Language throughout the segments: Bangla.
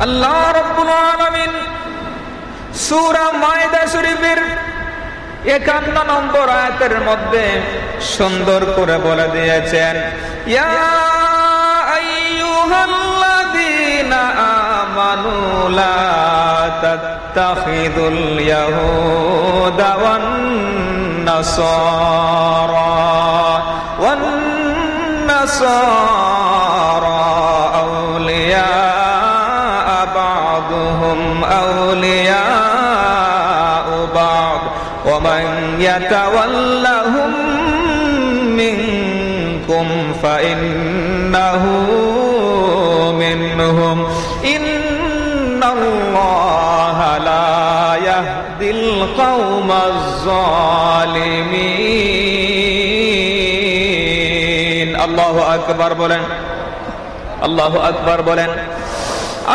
আল্লাহ রাব্বুল আলামিন সূরা মাইদা শরীফের 51 নম্বর আয়াতের মধ্যে সুন্দর করে বলে দিয়েছেন, ইয়া আইয়ুহাল্লাযীনা আমানু লা তাত্তাখিযুল ইয়াহুদা ওয়ান নাসারা আউলিয়া বা'দুহুম আউলিয়া বা'দ ওয়া মান ইয়াতাওয়াল্লাহুম মিনকুম ফাইন্নাহু মিনহুম ইন্নাল্লাহা লা ইয়াহদিল কওমাজ জালিমিন। আল্লাহু আকবার বলেন, আল্লাহু আকবার বলেন।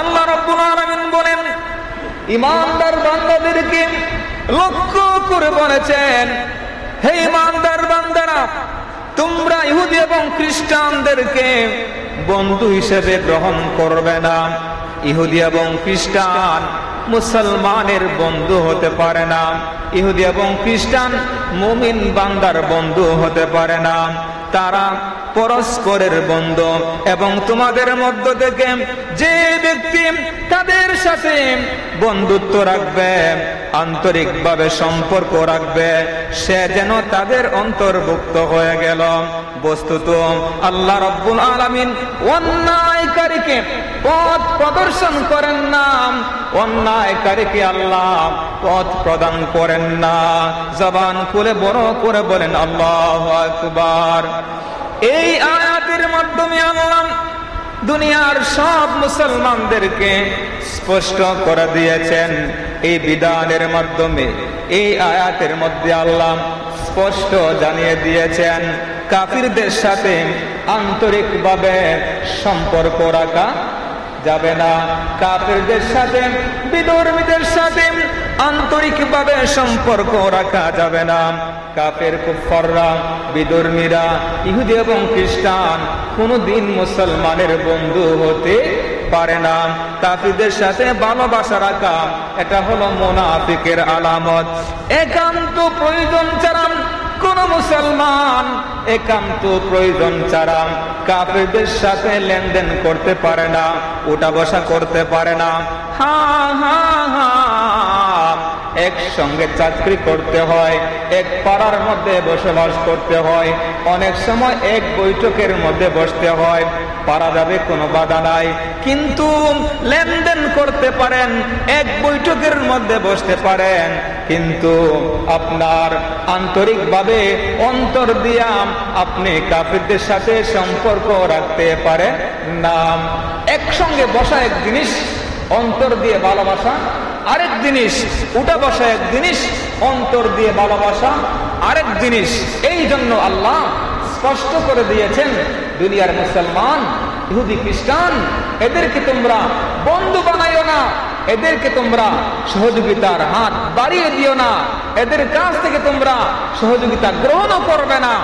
আল্লাহ রাব্বুল আলামিন বলেন, ঈমানদার বান্দাদেরকে লক্ষ্য করে বলেছেন, হে ঈমানদার বান্দারা, তোমরা ইহুদি এবং খ্রিস্টানদেরকে বন্ধু হিসেবে গ্রহণ করবে না। ইহুদি এবং খ্রিস্টান মুসলমানের বন্ধু হতে পারে না। ইহুদি এবং খ্রিস্টান মুমিন বান্দার বন্ধু হতে পারে না। তারা পরস্পরের বন্ধু, এবং তোমাদের মধ্য থেকে যে ব্যক্তি তাদের সাথে বন্ধুত্ব রাখবে, আন্তরিকভাবে সম্পর্ক রাখবে, সে যেন তাদের অন্তর্ভুক্ত হয়ে গেল। বস্তুত আল্লাহ রাব্বুল আলামিন অন্যায়কারীকে পথ প্রদর্শন করেন না, অন্যায়কারীকে আল্লাহ পথ প্রদান করেন না। জবান খুলে বড় করে বলেন আল্লাহু আকবার। এই আয়াতের মাধ্যমে আল্লাহ দুনিয়ার সব মুসলমানদেরকে স্পষ্ট করে দিয়েছেন। এই বিধানের মাধ্যমে, এই আয়াতের মধ্যে আল্লাহ স্পষ্ট জানিয়ে দিয়েছেন, কাফিরদের সাথে আন্তরিকভাবে সম্পর্ক রাখা যাবে না। কাফিরদের সাথে, বিধর্মীদের সাথে আন্তরিকভাবে সম্পর্ক রাখা যাবে না। কাফের কুফাররা, বিধর্মীরা, ইহুদি এবং খ্রিস্টান কোনদিন মুসলমানের বন্ধু হতে পারে না। কাফিরদের সাথে ভালোবাসা রাখা, এটা হলো মুনাফিকের আলামত। একান্ত প্রয়োজন ছাড়া কোন মুসলমান, একান্ত প্রয়োজন ছাড়া কাফিরদের সাথে লেনদেন করতে পারে না, উঠা বসা করতে পারে না। একসঙ্গে চাকরি করতে হয়, এক পাড়ার মধ্যে বসবাস করতে হয়, অনেক সময় এক বৈঠকের মধ্যে বসতে হয়, পারা যাবে, কোনো বাধা নাই। কিন্তু লেনদেন করতে পারেন, এক বৈঠকের মধ্যে বসতে পারেন, কিন্তু আপনার আন্তরিকভাবে অন্তর দিয়া আপনি কাফিরদের সাথে সম্পর্ক রাখতে পারেন না। একসঙ্গে বসা এক জিনিস, অন্তর দিয়ে ভালোবাসা আরেক জিনিস, উঠা বসা এক জিনিস, অন্তর দিয়ে ভালোবাসা আরেক জিনিস। এই জন্য আল্লাহ স্পষ্ট করে দিয়েছেন, দুনিয়ার মুসলমান, ইহুদি খ্রিস্টান, এদেরকে তোমরা বন্ধু বানাইও না, এদেরকে তোমরা সহযোগিতার হাত বাড়িয়ে দিও না, এদের কাছ থেকে তোমরা সহযোগিতা গ্রহণও করবে না,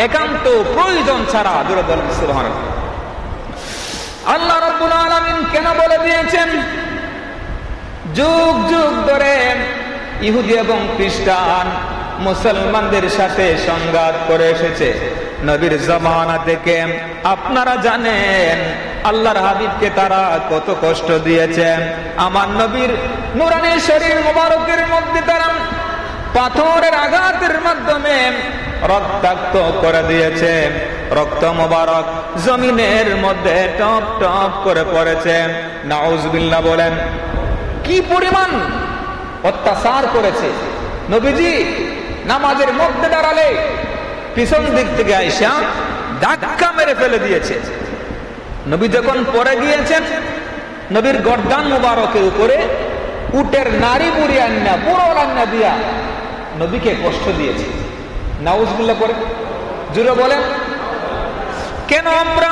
একান্ত প্রয়োজন ছাড়া। সুবহানাল্লাহ। আল্লাহ রাব্বুল আলামিন কেন বলে দিয়েছেন? যুগ যুগ ধরে ইহুদি এবং খ্রিস্টান মুসলমানদের সাথে সংঘাত করে এসেছে। নবীর জামানা থেকে আপনারা জানেন আল্লাহর হাবিবকে তারা কত কষ্ট দিয়েছে। আমার নবীর নূরানী শরীর মোবারকের মধ্যে তারা পাথরের আঘাতের মাধ্যমে রক্তাক্ত করে দিয়েছে। রক্ত মোবারক জমিনের মধ্যে টপ টপ করে পড়েছে। নাউজুবিল্লাহ বলেন। কি পরিমাণ অত্যাচার করেছে। নবীজি নামাজের মধ্যে দাঁড়ালে পিছন দিক থেকে আইসা ধাক্কা মেরে ফেলে দিয়েছে। নবী যখন পড়ে গিয়েছেন, নবীর গর্দান মুবারকের উপরে উটের নারী বুড়ি আন্না, পুরো আন্না দিয়া নবীকে কষ্ট দিয়েছে। নাউজুবিল্লাহ পড়ে জুড়ে বলেন। কেন আমরা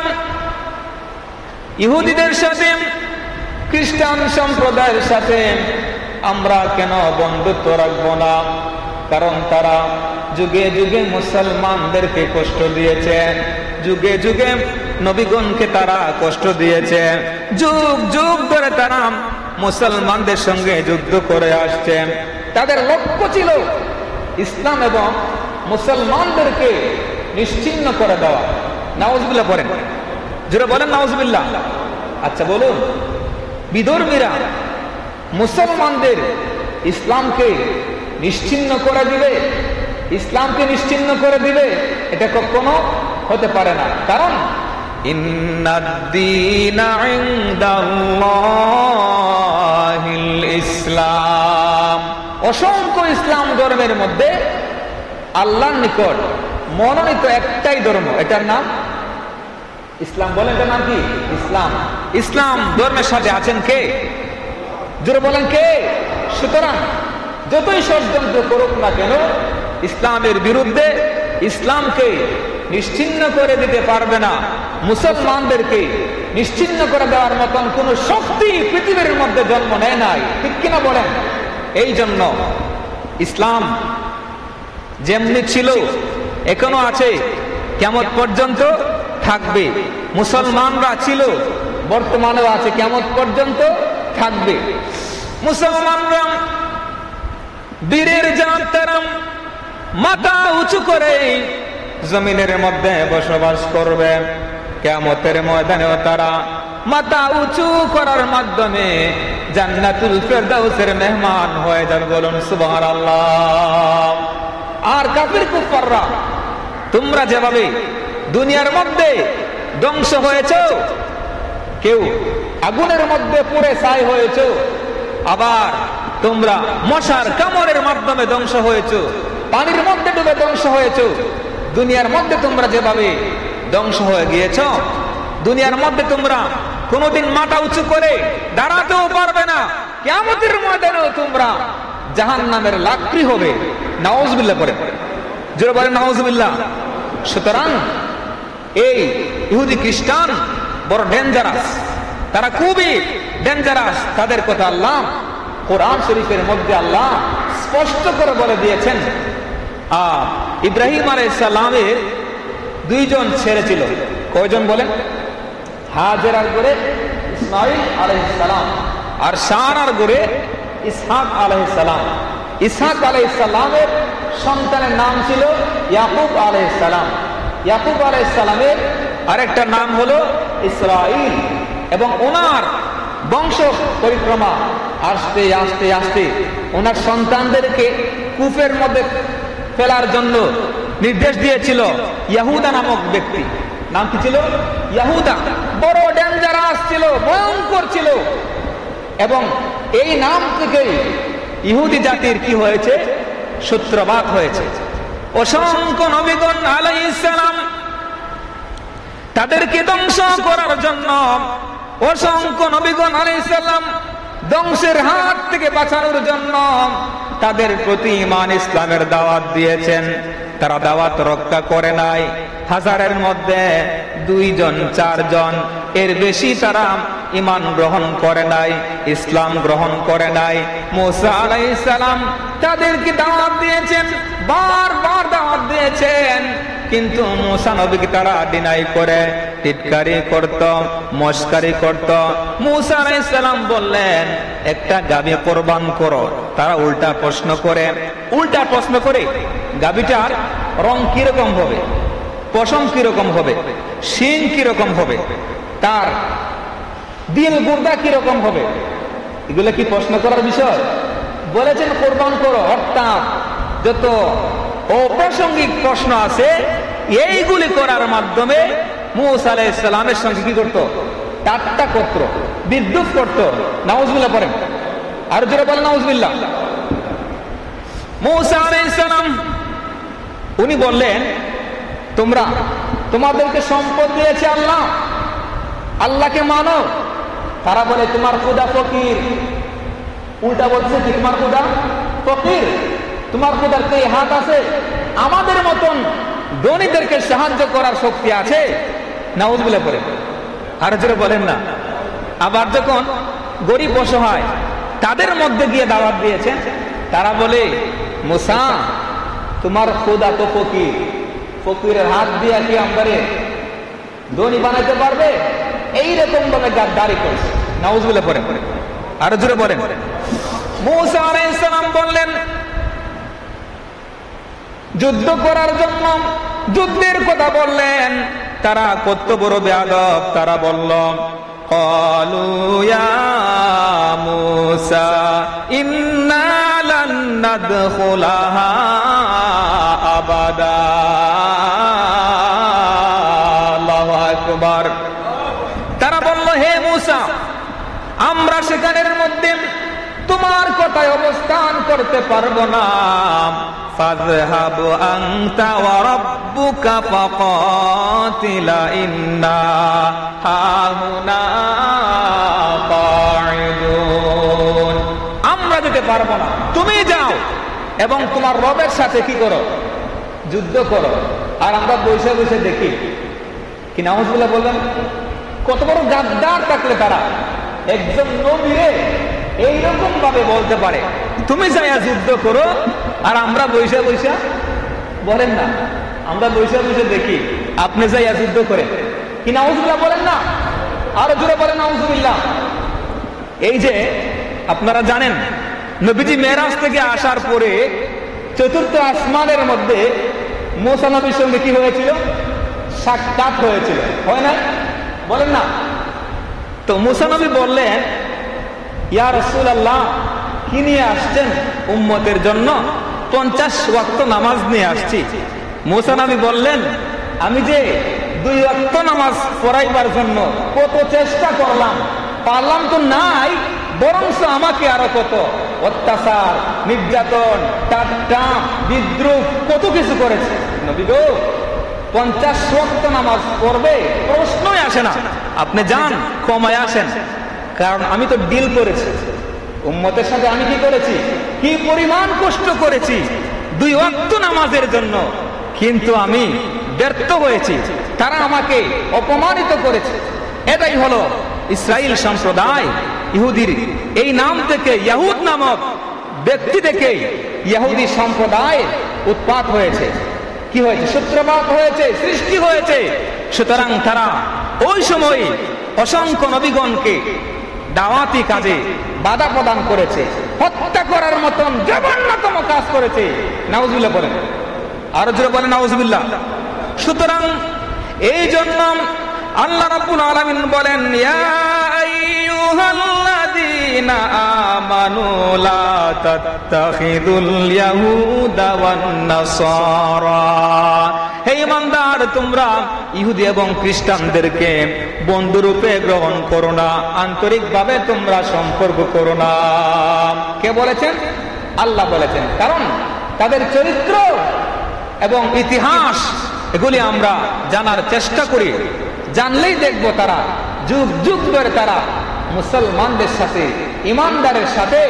ইহুদিদের সাথে, খ্রিস্টান সম্প্রদায়ের সাথে আমরা কেন বন্ধুত্ব রাখবো না? কারণ তারা যুগে যুগে মুসলমানদেরকে কষ্ট দিয়েছে, যুগে যুগে নবীগণকে তারা কষ্ট দিয়েছে, যুগ যুগ ধরে তারা মুসলমানদের সঙ্গে যুদ্ধ করে আসছে। তাদের লক্ষ্য ছিল ইসলাম এবং মুসলমানদেরকে নিশ্চিহ্ন করে দেওয়া। নাউজুবিল্লাহ পড়েন, জোরে বলেন নাউজুবিল্লাহ। আচ্ছা বলুন, বিধর্মীরা মুসলমানদের ইসলামকে নিশ্চিহ্ন করে দিবে, ইসলামকে নিশ্চিহ্ন করে দিবে, এটা কখনো হতে পারে না। কারণ ইন্নাদ-দীনা ইনদাল্লাহিল ইসলাম, অসংখ্য ইসলাম ধর্মের মধ্যে আল্লাহর নিকট মনোনীত একটাই ধর্ম, এটার নাম ইসলাম। বলেন এটার নাম কি? ইসলাম। ইসলাম ধর্মের সাথে আছেন কে? জোরে বলেন কে? সুতরাং যতই ষড়যন্ত্র করুক না কেন, ইসলামের বিরুদ্ধে ইসলামকে নিশ্চিহ্ন করে দিতে পারবে না। মুসলমানদেরকে নিশ্চিহ্ন করে দেওয়ার মতন কোন শক্তি পৃথিবীর মধ্যে জন্ম নেয় নাই, ঠিক কিনা বলেন? এই জন্য ইসলাম যেমনি ছিল এখনো আছে, কিয়ামত পর্যন্ত থাকবে। মুসলমানরা ছিল, বর্তমানেও আছে, কিয়ামত পর্যন্ত থাকবে। মুসলমানরা বীরের জাত, তারা মাথা উঁচু করে জমিনের মধ্যে বসবাস করবে। কিয়ামতের ময়দানেও তারা মাথা উঁচু করার মাধ্যমে জান্নাতুল ফেরদাউসের মেহমান হয়ে যাবে। বলুন সুবহানাল্লাহ। আর কাফির কুফাররা, তোমরা যেভাবে দুনিয়ার মধ্যে ধ্বংস হয়েছে, কেউ আগুনের মধ্যে পুড়ে ছাই হয়েছে, আবার তোমরা মশার কামড়ের মাধ্যমে ধ্বংস হয়েছে, পানির মধ্যে ডুবে ধ্বংস হয়েছে। দুনিয়ার মধ্যে তোমরা যেভাবে ধ্বংস হয়ে গিয়েছ, দুনিয়ার মধ্যে তোমরা কোনোদিন মাথা উঁচু করে দাঁড়াতেও পারবে না। কিয়ামতের ময়দানেও তোমরা জাহান্নামের লাকড়ি হবে। নাউজুবিল্লাহ পড়ে, জোরে বলেন নাউজুবিল্লাহ। সুতরাং এই ইহুদি খ্রিস্টান বড় ডেঞ্জারাস, তারা খুবই ডেঞ্জারাস। তাদের কথা আল্লাহ কোরআন শরীফের মধ্যে আল্লাহ স্পষ্ট করে বলে দিয়েছেন। ইব্রাহিম আলাইহিস সালামের দুইজন ছেলে ছিল। কয়জন বলেন? হাজেরার ঘরে ইসমাঈল আলাইহিস সালাম, আর সারার ঘরে ইসহাক আলাইহিস সালাম। ইসহাক আলাইহিস সালামের সন্তানের নাম ছিল ইয়াকুব আলাইহিস সালাম। ইয়াকুব আলাইহিস সালামের আরেকটা নাম হলো ইসরাঈল। এবং ওনার বংশ পরিক্রমা আস্তে আস্তে আস্তে ওনার সন্তানদেরকে কুফের মধ্যে ফেলার জন্য নির্দেশ দিয়েছিল ইয়াহুদা নামক ব্যক্তি। নাম কি ছিল? ইয়াহুদা। বড় ডেঞ্জারাস ছিল, ভয়ঙ্কর ছিল। এবং এই নাম থেকেই ইহুদি জাতির কি হয়েছে? সূত্রপাত হয়েছে। অসংখ্য নবীগণ আলাইহিস সালাম তাদেরকে ধ্বংস করার জন্য, অসংখ্য নবীগণ আলাইহিস সালাম ধ্বংসের হাত থেকে বাঁচানোর জন্য তাদের প্রতি ঈমান ইসলামের দাওয়াত দিয়েছেন। তারা দাওয়াত রক্ষা করে নাই। হাজারের মধ্যে 2 জন 4 জন, এর বেশি তারা ঈমান গ্রহণ করে নাই, ইসলাম গ্রহণ করে নাই। মুসা আলাইহিস সালাম তাদেরকে দাওয়াত দিয়েছেন, বারবার দাওয়াত দিয়েছেন, কিন্তু মুসা নবীকে তারা ডিনাই করে টিটকারি করত, মস্কারি করত। মুসা আলাইহিস সালাম বললেন একটা গাভী কোরবান করো। তারা উল্টা প্রশ্ন করে গাভীটার রং কিরকম হবে, পশম কিরকম হবে, শিং কিরকম হবে, তার দিল গুর্দা কিরকম হবে, এগুলো কি প্রশ্ন করার বিষয়? বলেছেন কোরবান করো। অর্থাৎ যত অপ্রাসঙ্গিক প্রশ্ন আছে এইগুলি করার মাধ্যমে মুসা আলাইহিস সালামের সঙ্গে কি করতো? ঠাট্টা করতো, বিদ্রুপ করতো। নাউজুবিল্লাহ পড়েন, আর জোরে বলেন নাউজুবিল্লাহ। মুসা আলাইহিস সালাম উনি বললেন তোমাদেরকে সম্পদ দিয়েছে আল্লাহ, আল্লাহকে মানো। তারা বলে তোমার খোদা ফকির। উল্টা বলছে কি? তোমার খোদা ফকির, তোমার খোদার কি হাত আছে? আমাদের মতন ধনীদেরকে সাহায্য করার শক্তি আছে? নাউজুবিল্লাহ পড়ে, আর জোরে বলেন না। আবার যখন গরিব অসহায় তাদের মধ্যে গিয়ে দাওয়াত দিয়েছেন, তারা বলে মুসা তোমার খোদা তো ফকির, ফকিরের হাত দিয়ে কি আমাদের ধনী বানাইতে পারবে, এইরকম ভাবে গাদ্দারি করেছে। নাউজুবিল্লাহ পড়েন, আরো জোরে পড়েন। মূসা আলাইহিস সালাম বললেন যুদ্ধ করার জন্য, যুদ্ধের কথা বললেন। তারা কত বড় বেয়াদব, তারা বলল ক্বালু ইয়া মূসা ইন্না লান নাদখুলাহা আবাদা। আল্লাহু আকবার। তারা বলল হে মূসা, আমরা সেখানের মধ্যে তোমার কথায় অবস্থান করতে পারবো না। ফাযহাবু আনতা ওয়া রাব্বুকা ফাকাতিলা ইন্না হাহুনা কাঈদুন। আমরা যেতে পারবো না, তুমি যাও এবং তোমার রবের সাথে কি করো, যুদ্ধ করো, আর আমরা বসে বসে দেখি। কি নাউজুবিল্লাহ বলবেন? কত বড় গাদ্দার থাকলে তারা একজন নবীরে এইরকম ভাবে বলতে পারে, তুমি যাইয়া যুদ্ধ করো আর আমরা বৈশা বৈশা, বলেন না, আমরা বৈশা বৈশা দেখি, আপনি যাইয়া যুদ্ধ করে। কি নাউজুবিল্লাহ বলেন না? আরো জোরে বলেন নাউজুবিল্লাহ। এই যে আপনারা জানেন নবীজি মেরাজ থেকে আসার পরে চতুর্থ আসমানের মধ্যে মূসা নবীর সঙ্গে কি হয়েছিল? সাক্ষাৎ হয়েছিল, হয় না? বলেন না? তো মূসা নবী বললেন ইয়া রাসূলুল্লাহ, কি নিয়ে আসছেন? উম্মতের জন্য 50 ওয়াক্ত নামাজ নিয়ে আসছি। মূসা নবী বললেন আমি যে 2 ওয়াক্ত নামাজ পড়াইবার জন্য কত চেষ্টা করলাম, পারলাম তো নাই, বরঞ্চ আমাকে আরো কত অত্যাচার, নির্যাতন, ঠাট্টা, বিদ্রুপ, কত কিছু করেছে। নবী গো, 50 ওয়াক্ত নামাজ পড়বে প্রশ্নই আসে না, আপনি যান কমায় আসেন। কারণ আমি তো ডিল করেছি উম্মতের সাথে, আমি কি করেছি, কি পরিমাণ কষ্ট করেছি 2 ওয়াক্ত নামাজের জন্য, কিন্তু আমি ব্যর্থ হয়েছি, তারা আমাকে অপমানিত করেছে। এটাই হলো ইসরাইল সম্প্রদায়। ইহুদির এই নাম থেকে, ইয়াহুদ নামক ব্যক্তি থেকে ইহুদি সম্প্রদায় উৎপাত হয়েছে। কি হয়েছে? সূত্রপাত হয়েছে, সৃষ্টি হয়েছে। সুতরাং তারা ওই সময় অসংখ্য নবীগণকে দাওয়াতি কাজে বাধা প্রদান করেছে, হত্যা করার মতন জঘন্যতম কাজ করেছে। নাউজুবিল্লাহ বলেন, আরো জোরে বলেন নাউজুবিল্লাহ। সুতরাং এই জন্য আল্লাহ রাব্বুল আলামিন বলেন ইয়া আইয়ুহাল্লাযীনা আমানু লা তাত্তাখিযুল ইয়াহুদা ওয়ান নাসারা। হে ঈমানদার, তোমরা ইহুদি এবং খ্রিস্টানদেরকে বন্ধুরূপে গ্রহণ করো না, আন্তরিকভাবে তোমরা সম্পর্ক করো না। কে বলেছেন? আল্লাহ বলেছেন। কারণ তাদের চরিত্র এবং ইতিহাস এগুলি আমরা জানার চেষ্টা করি, জানলেই দেখব তারা যুগ যুগ ধরে তারা মুসলমানদের সাথে, ইমানদারের সাথে,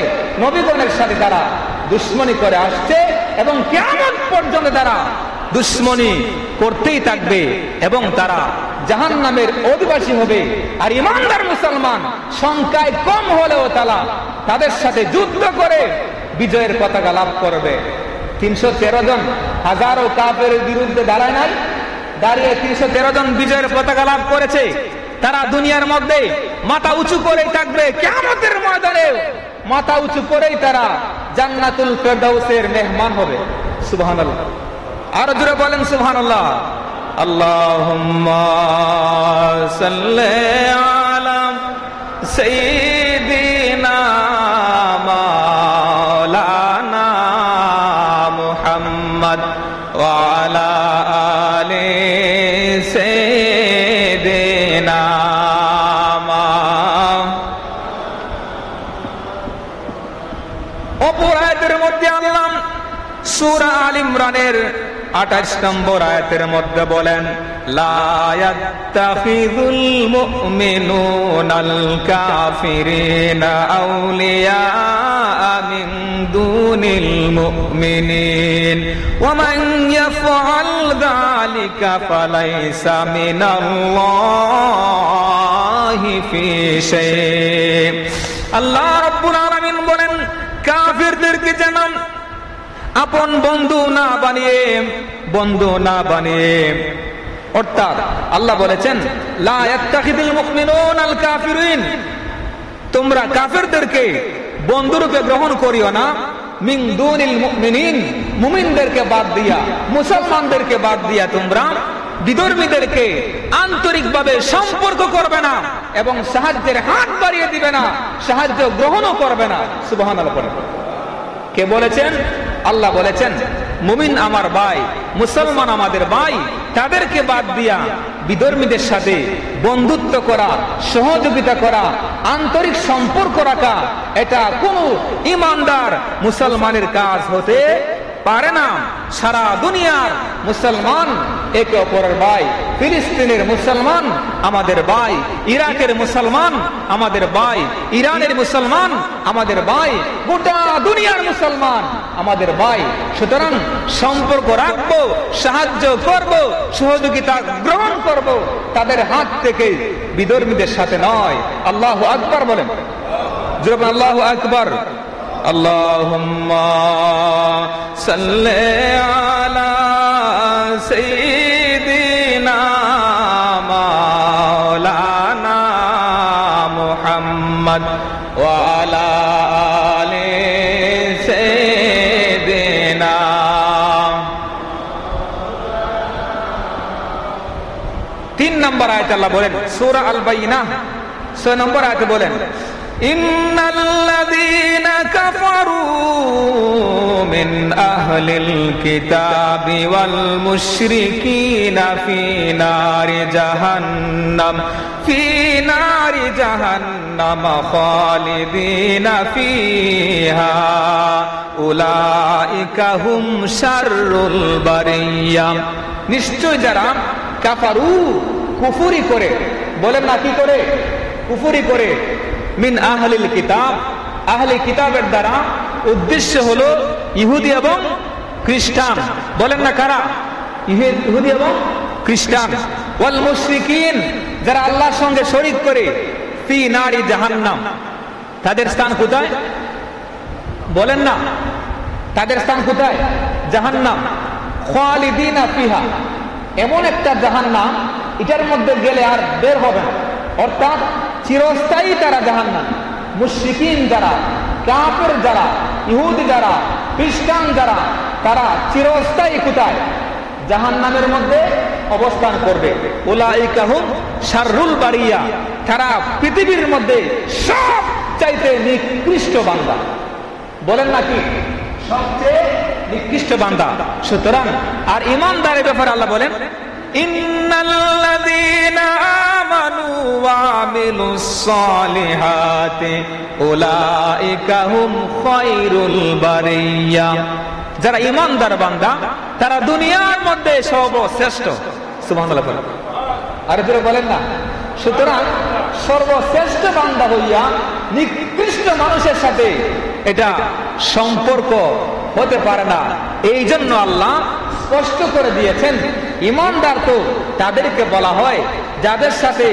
নবীগণের সাথে তারা দুশ্মনী করে আসছে এবং কিয়ামত পর্যন্ত তারা দুশ্মনী করতেই থাকবে এবং তারা জাহান্নামের অধিবাসী হবে। আর ইমানদার মুসলমান সংখ্যায় কম হলেও তারা তাদের সাথে যুদ্ধ করে বিজয়ের পতাকা লাভ করবে। 313 জন হাজারো কাফের বিরুদ্ধে দাঁড়ায় নাই, দাঁড়িয়ে 313 জন বিজয়ের পতাকা লাভ করেছে। তারা দুনিয়ার মধ্যে মাথা উঁচু করেই থাকবে, কিয়ামতের ময়দানে মাথা উঁচু করেই তারা জান্নাতুল ফেরদাউসের মেহমান হবে। সুবহানাল্লাহ, আরো জোরে বলেন সুবহানাল্লাহ। আল্লাহুম্মা সাল্লি আলা সাইয়্যিদিনা মাওলানা মুহাম্মদ ওয়া আলা আলি সাইয়্যিদিনা। অপর আয়াতের মধ্যে আল্লাহ সূরা আল ইমরানের 28 নম্বর আয়াতের মধ্যে বলেন লা ইয়াত্তাখিযুল মুমিনুনাল কাফিরিনা আউলিয়া মিন দুনিল মুমিনিন ওয়া মান ইয়াফআল যালিকা ফালাইসা মিনাল্লাহি ফি শাই'। আল্লাহ রাব্বুল আলামিন বলেন কাফিরদেরকে জানান আপন বন্ধু না বানিয়ে অর্থাৎ আল্লাহ বলেছেন লা ইয়াত্তাখিযুল মুমিনুনা আল কাফিরিন, তোমরা কাফেরদেরকে বন্ধুরূপে গ্রহণ করিও না, মিন দুনিল মুমিনিন, মুমিনদেরকে বাদ দিয়া, মুসলমানদেরকে বাদ দিয়া তোমরা বিধর্মীদেরকে আন্তরিকভাবে সম্পর্ক করবে না এবং সাহায্যের হাত বাড়িয়ে দিবে না, সাহায্য গ্রহণও করবে না। সুবহানাল্লাহ পড়ে। কে বলেছেন? আল্লাহ বলেছেন মুমিন আমার ভাই, মুসলমান আমাদের ভাই, তাদেরকে বাদ দিয়া বিধর্মীদের সাথে বন্ধুত্ব করা, সহযোগিতা করা, আন্তরিক সম্পর্ক রাখা, এটা কোনো ইমানদার মুসলমানের কাজ হতে পারে না। সারা দুনিয়ার মুসলমান একে অপরের ভাই। ফিলিস্তিনের মুসলমান আমাদের ভাই, ইরাকের মুসলমান আমাদের ভাই, ইরানের মুসলমান আমাদের ভাই, গোটা দুনিয়ার মুসলমান আমাদের ভাই। সুতরাং সম্পর্ক রাখবো, সাহায্য করব, সহযোগিতা গ্রহণ করব, তাদের হাত থেকে, বিধর্মীদের সাথে নয়। আল্লাহু আকবার বলেন, জোরে বলেন আল্লাহু আকবার। আল্লাহুম্মা সাল্লি আলা সাইয়্যিদিনা মাওলানা মুহাম্মদ ওয়া আলা আলি সাইয়্যিদিনা। 3 নম্বর আয়াতে আল্লাহ বলেন, সূরা আল বাইনা 6 নম্বর আয়াতে বলেন, ইন্নাল্লাযীনা কাফারু মিন আহলিল কিতাবি ওয়াল মুশরিকিনা ফি নারি জাহান্নাম খালিদিনা ফিহা উলাইকা হুম শাররুল বারিয়া। নিশ্চয় যারা কাফারু, কুফরি করে, বলেন না কি করে? কুফরি করে, মিন আহলিল কিতাব, আহলে কিতাবের দ্বারা উদ্দেশ্য হলো ইহুদি এবং খ্রিস্টান, বলেন না কারা? ইহুদি এবং খ্রিস্টান। ওয়াল মুশরিকিন, যারা আল্লাহর সঙ্গে শরীক করে, ফি নারি জাহান্নাম, তাদের স্থান কোথায়? বলেন না, তাদের স্থান কোথায়? জাহান্নাম। খালিদিনা ফিহা, এমন একটা জাহান্নাম, এটার মধ্যে গেলে আর বের হবে না, অর্থাৎ চিরস্থায়ী তারা জাহান্নাম। মুশরিকিন যারা, কাফের যারা, ইহুদি যারা, খ্রিস্টান যারা, তারা চিরস্থায়ী কোথায়? জাহান্নামের মধ্যে অবস্থান করবে। উলাইকা হুম শাররুল বারিয়া, তারা পৃথিবীর মধ্যে সব চাইতে নিকৃষ্ট বান্দা, বলেন নাকি? সবচেয়ে নিকৃষ্ট বান্দা। সুতরাং আর ঈমানদারের ব্যাপারে আল্লাহ বলেন, ইন্নাল্লাযীনা আমানু ওয়া আমিলুস সালিহাতি উলাইকা হুম খায়রুল বারিয়া। যারা ঈমানদার বান্দা, তারা দুনিয়ার মধ্যে সর্বশ্রেষ্ঠ। সুবহানাল্লাহ বলেন, আর জোরে বলেন না। সুতরাং সর্বশ্রেষ্ঠ বান্দা হইয়া নিকৃষ্ট মানুষের সাথে এটা সম্পর্ক হতে পারে না। এই জন্য আল্লাহ স্পষ্ট করে দিয়েছেন, ঈমানদার তো তাদেরকে বলা হয় যাদের সাথে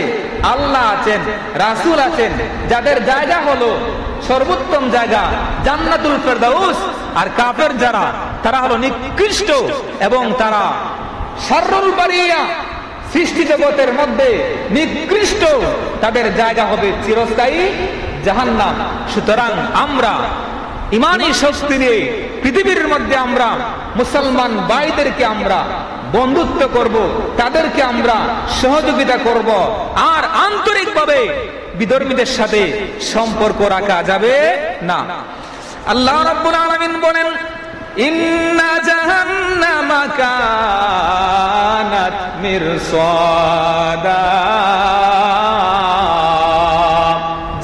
আল্লাহ আছেন, রাসূল আছেন, যাদের জায়গা হলো সর্বোত্তম জায়গা জান্নাতুল ফেরদাউস। আর কাফের যারা, তারা হলো নিকৃষ্ট এবং তারা শাররুল বারিয়া, সৃষ্টি জগতের মধ্যে নিকৃষ্ট, তাদের জায়গা হবে চিরস্থায়ী জাহান্নাম। সুতরাং আমরা ইমানি শক্তি নিয়ে পৃথিবীর মধ্যে আমরা মুসলমান ভাইদেরকে আমরা বন্ধুত্ব করব, তাদেরকে আমরা সহযোগিতা করব, আর আন্তরিকভাবে বিধর্মীদের সাথে সম্পর্ক রাখা যাবে না। আল্লাহ রাব্বুল আলামিন বলেন, ইন্না জাহান্নামা কানাত মিরসাদা।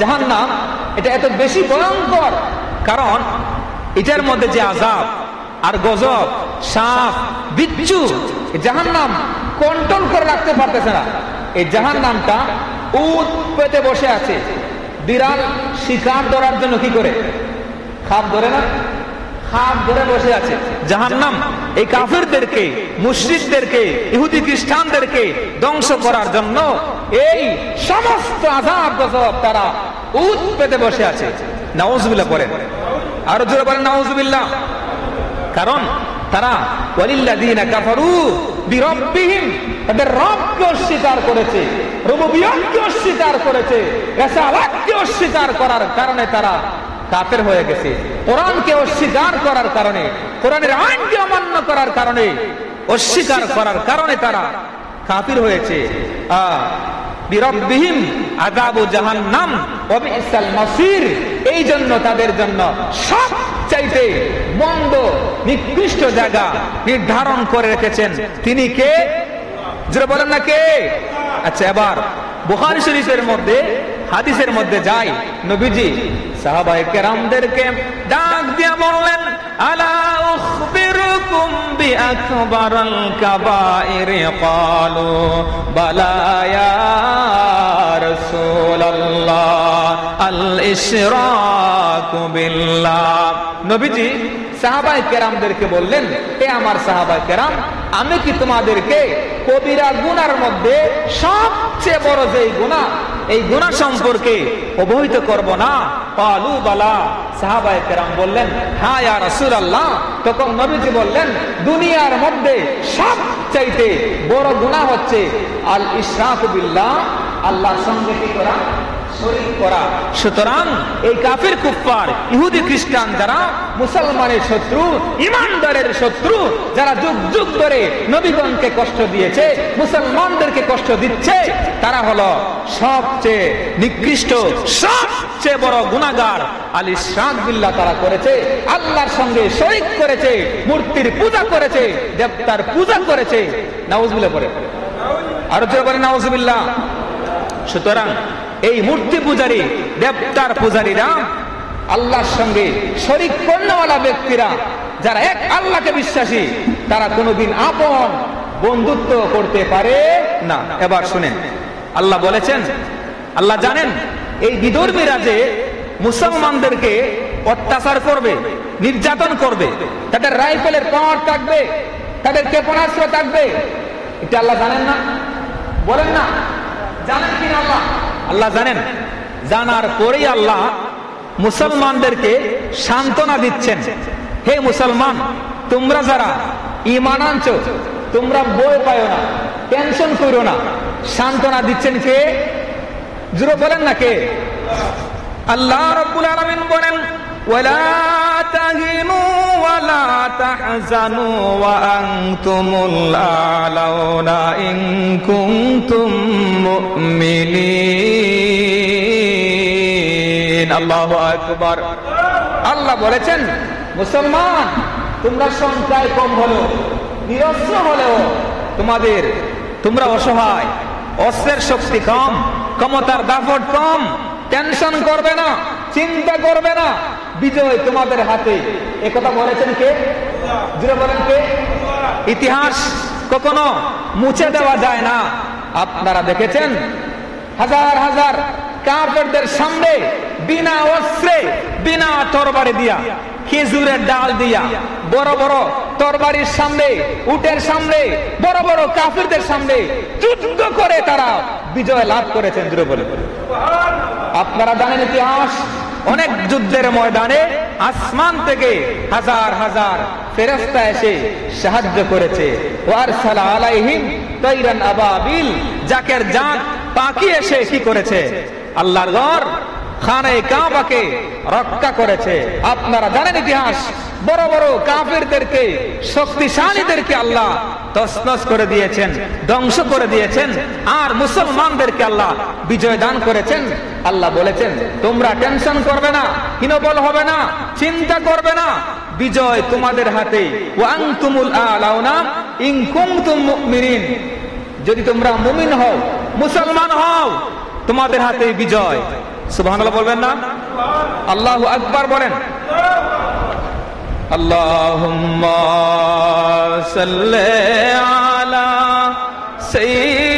জাহান্নাম এটা এত বেশি ভয়ঙ্কর, কারণ এটার মধ্যে যে আযাব আর গজব, সাপ, বিচ্ছু, জাহান্নাম কন্ট্রোল করে রাখতে পারতেছে না। এই জাহান্নামটা উট পেতে বসে আছে। বিড়াল শিকার ধরার জন্য কি করে? খাপ ধরে না, খাপ ধরে বসে আছে। জাহান্নাম এই কাফেরদেরকে, মুশরিকদেরকে, ইহুদি খ্রিস্টানদেরকে ধ্বংস করার জন্য এই সমস্ত আযাব গজব তারা উট পেতে বসে আছে। নাউযুবিল্লাহ করেন, আর জোরে বলেন নাউযুবিল্লাহ। কারণ তারা ওয়ালিল্লাযীনা কাফারু বিরাব্বিহিম, তাদের রবকে অস্বীকার করেছে, রুবুবিয়তকে অস্বীকার করেছে, রিসালাতকে অস্বীকার করার কারণে তারা কাফের হয়ে গেছে। কোরআনকে অস্বীকার করার কারণে, কোরআনের আইনকে অমান্য করার কারণে, অস্বীকার করার কারণে তারা কাফির হয়েছে। বিরব্বিহিম আযাবু জাহান্নাম ওয়া বিসাল মাসির। এই জন্য তাদের জন্য সবচাইতে মন্দ নিকৃষ্ট জায়গা নির্ধারণ করে রেখেছেন তিনি কে? যারা বলেন না কে? আচ্ছা, এবার বুখারী শরীফের মধ্যে হাদিসের মধ্যে যাই, নবীজি সাহাবায়ে কেরামদেরকে ডাক দিয়ে বললেন, আলা উখবিরুকুম বিআকবারিল কাবাইর? ক্বালু বালা ইয়া রাসূলুল্লাহ, আল ইশরাকু বিল্লাহ। নবীজি সাহাবায়ে কেরামদেরকে বললেন, হে আমার সাহাবায়ে কেরাম, আমি কি তোমাদেরকে কবিরা গুনার মধ্যে সবচেয়ে বড় যেই গুনাহ, এই গুনাহ সম্পর্কে অবহিত করব না? ক্বালু বালা। সাহাবায়ে কেরাম বললেন, হ্যাঁ ইয়া রাসূলুল্লাহ। তখন নবীজি বললেন, দুনিয়ার মধ্যে সবচাইতে বড় গুনাহ হচ্ছে আল ইশরাকু বিল্লাহ, আল্লাহর সঙ্গে কি করা? শরীক করা। সুতরাং এই কাফির কুফফার ইহুদি খ্রিস্টান যারা মুসলমানের শত্রু, ঈমানদারের শত্রু, যারা যুগ যুগ ধরে নবীগণকে কষ্ট দিয়েছে, মুসলমানদেরকে কষ্ট দিচ্ছে, তারা হলো সবচেয়ে নিকৃষ্ট, সবচেয়ে বড় গুনাহগার। আল ইশরাক বিল্লাহ তারা করেছে, আল্লাহর সঙ্গে শরীক করেছে, মূর্তির পূজা করেছে, দেবতার পূজা করেছে। নাউজুবিল্লাহ পড়ে, আর জোরে বলে নাউজুবিল্লাহ। সুতরাং এই মূর্তি পূজারী, দেবতার পূজারীরা, আল্লাহর সঙ্গে শরীক কর্ণওয়ালা ব্যক্তিরা, যারা এক আল্লাহকে বিশ্বাসী, তারা কোনোদিন আপন বন্ধুত্ব করতে পারে না। এবার শুনেন, আল্লাহ বলেছেন, আল্লাহ জানেন এই বিধর্মীরা যে মুসলমানদেরকে অত্যাচার করবে, নির্যাতন করবে, তাদের রাইফেলের পাওয়ার থাকবে, তাদের ক্ষেপণাস্ত্র থাকবে, এটা আল্লাহ জানেন না? বলেন না, জানেন কিনা আল্লাহ? আল্লাহ জানেন। জানার পরেই আল্লাহ মুসলমানদেরকে সান্ত্বনা দিচ্ছেন, হে মুসলমান, তোমরা যারা ঈমান আনছো, তোমরা ভয় পাও না, টেনশন করো না। সান্ত্বনা দিচ্ছেন কে? জোরে বলেন না কে? আল্লাহ রাব্বুল আলামিন বলেন, ওয়ালা তাহিনু ওয়ালা তাহজানু ওয়া আনতুমুল আলাউনা ইন কুনতুম মুমিনিন। আল্লাহু আকবার। আল্লাহ বলেছেন, মুসলমান, তোমরা সংখ্যায় কম হলেও, নিরস্ত্র হলেও, তোমরা অসহায়, অস্ত্রের শক্তি কম, ক্ষমতার দাপট কম, টেনশন করবে না, চিন্তা করবে না, বিজয় তোমাদের হাতে। একথা বলেছেন কে? জোরে বলেন কে? ইতিহাস কখনো মুছে দেওয়া যায় না। আপনারা দেখেছেন হাজার হাজার কাফেরদের সামনে বিনা অস্ত্রে, বিনা তরবারি দিয়া, খেজুরের ডাল দিয়া, বড় বড় তরবারির সামনে, উটের সামনে, বড় বড় কাফিরদের সামনে যুদ্ধ করে তারা বিজয় লাভ করেছেন। জোরে বলে, আপনারা জানেন ইতিহাস, অনেক যুদ্ধের ময়দানে আসমান থেকে হাজার হাজার ফেরেশতা এসে সাহায্য করেছে। ওয়ারসালা আলাইহিম তাইরান আবাবিল, জাকের জাক পাখি এসে কি করেছে? আল্লাহর ঘর খানে কাবাকে রক্ষা করেছে। আপনারা জানেন ইতিহাস, বড় বড় কাফিরদেরকে, শক্তিশালীদেরকে আল্লাহ তছনছ করে দিয়েছেন, ধ্বংস করে দিয়েছেন, আর মুসলমানদেরকে আল্লাহ বিজয় দান করেছেন। আল্লাহ বলেছেন, তোমরা টেনশন করবে না, হীনবল হবে না, চিন্তা করবে না, বিজয় তোমাদের হাতে। ওয়া আনতুমুল আলাউনা ইন কুনতুম মুমিনিন, যদি তোমরা মুমিন হও, মুসলমান হও, তোমাদের হাতে বিজয়। সুবহানাল্লাহ বলবেন না? আল্লাহু আকবার বলেন। আল্লাহুম্মা সাল্লি আলা সাইয়্যিদিনা